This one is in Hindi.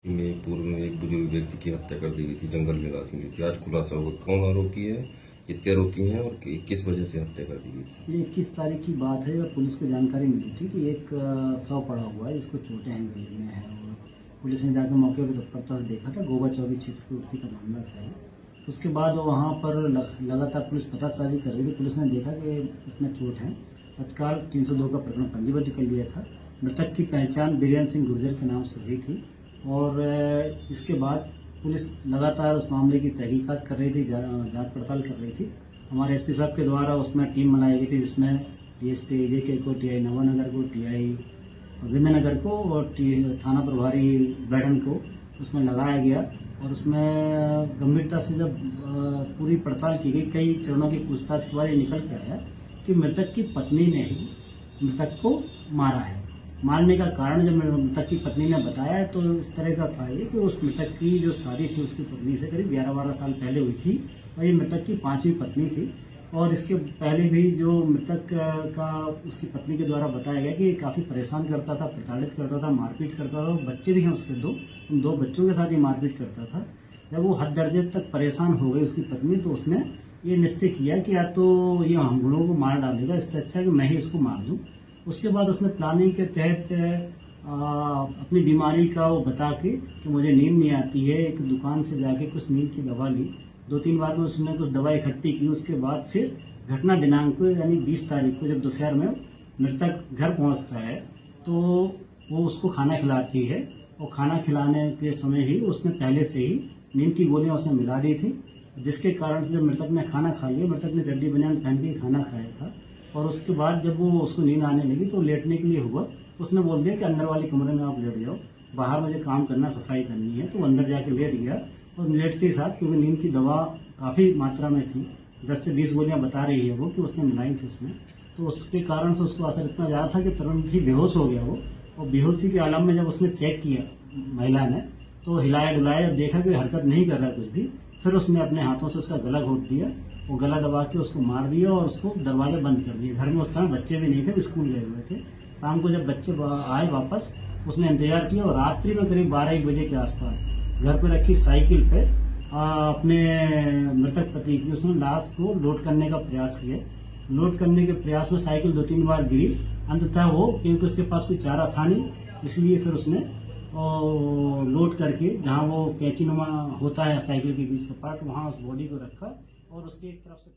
में पूर्व में एक बुजुर्ग व्यक्ति की हत्या कर दी गई थी, जंगल में लाश मिली थी। आज खुलासा हुआ कौन आरोपी है, कितने आरोपी हैं और किस वजह से हत्या कर दी गई थी। ये 21 तारीख की बात है और पुलिस को जानकारी मिली थी कि एक शव पड़ा हुआ है, इसको चोटें हैं, गले में है। और पुलिस ने जाकर मौके पर तत्परता से देखा था। गोवा चौकी क्षेत्र का मामला था। उसके बाद वहाँ पर लगातार पुलिस पतासाजी कर रही थी। पुलिस ने देखा कि इसमें चोट है। तत्काल 302 का प्रकरण पंजीबद्ध कर लिया था। मृतक की पहचान बीरेन्द्र सिंह गुर्जर के नाम से हुई थी। और इसके बाद पुलिस लगातार उस मामले की तहकीकात कर रही थी, जांच पड़ताल कर रही थी। हमारे एसपी साहब के द्वारा उसमें टीम बनाई गई थी, जिसमें डीएसपी एजेके को, टीआई नवानगर को, टीआई विंध्यनगर को और थाना प्रभारी बैठन को उसमें लगाया गया। और उसमें गंभीरता से जब पूरी पड़ताल की गई, कई चरणों की पूछताछ के बाद ये निकल के आया कि मृतक की पत्नी ने ही मृतक को मारा है। मारने का कारण जब मृतक की पत्नी ने बताया तो इस तरह का था ये कि उस मृतक की जो शादी थी उसकी पत्नी से करीब 11-12 साल पहले हुई थी और ये मृतक की 5वीं पत्नी थी। और इसके पहले भी जो मृतक का उसकी पत्नी के द्वारा बताया गया कि ये काफ़ी परेशान करता था, प्रताड़ित करता था, मारपीट करता था। बच्चे भी हैं उसके उन दो बच्चों के साथ ही मारपीट करता था। जब वो हद दर्जे तक परेशान हो गई उसकी पत्नी, तो उसने ये निश्चय किया कि या तो ये हम लोगों को मार डालेगा, इससे अच्छा कि मैं ही इसको मार दूँ। उसके बाद उसने प्लानिंग के तहत अपनी बीमारी का वो बता के कि मुझे नींद नहीं आती है, एक दुकान से जाके कुछ नींद की दवा ली। 2-3 बार में उसने कुछ दवा इकट्ठी की। उसके बाद फिर घटना दिनांक को यानी 20 तारीख को जब दोपहर में मृतक घर पहुंचता है तो वो उसको खाना खिलाती है। और खाना खिलाने के समय ही उसने पहले से ही नींद की गोलियां उसने मिला दी थी, जिसके कारण से जब मृतक ने खाना खा लिया, मृतक ने चड्डी बनियान पहन के खाना खाया था। और उसके बाद जब वो उसको नींद आने लगी तो लेटने के लिए हुआ तो उसने बोल दिया कि अंदर वाले कमरे में आप लेट जाओ, बाहर मुझे काम करना, सफाई करनी है। तो अंदर जाके लेट गया और लेटते ही साथ, क्योंकि नींद की दवा काफ़ी मात्रा में थी, 10 से 20 गोलियां बता रही है वो कि उसने मिलाई थी उसमें, तो उसके कारण से उसको असर इतना ज़्यादा था कि तुरंत ही बेहोश हो गया वो। और बेहोशी के आलम में जब उसने चेक किया महिला ने, तो हिलाया डुलाया, देखा कि हरकत नहीं कर रहा कुछ भी। फिर उसने अपने हाथों से उसका गला घोट दिया, वो गला दबा के उसको मार दिया और उसको दरवाजा बंद कर दिया। घर में उस समय बच्चे भी नहीं थे, स्कूल गए हुए थे। शाम को जब बच्चे आए वापस, उसने इंतजार किया और रात्रि में करीब 12-1 बजे के आसपास घर पर रखी साइकिल पे अपने मृतक पति की उसने लाश को लोड करने का प्रयास किया। लोड करने के प्रयास में साइकिल 2-3 बार गिरी। अंततः वो, क्योंकि उसके पास कोई चारा था नहीं, इसलिए फिर उसने लोड करके जहाँ वो कैंची नुमा होता है साइकिल के बीच का पार्ट, वहाँ उस बॉडी को रखा और उसकी एक तरफ से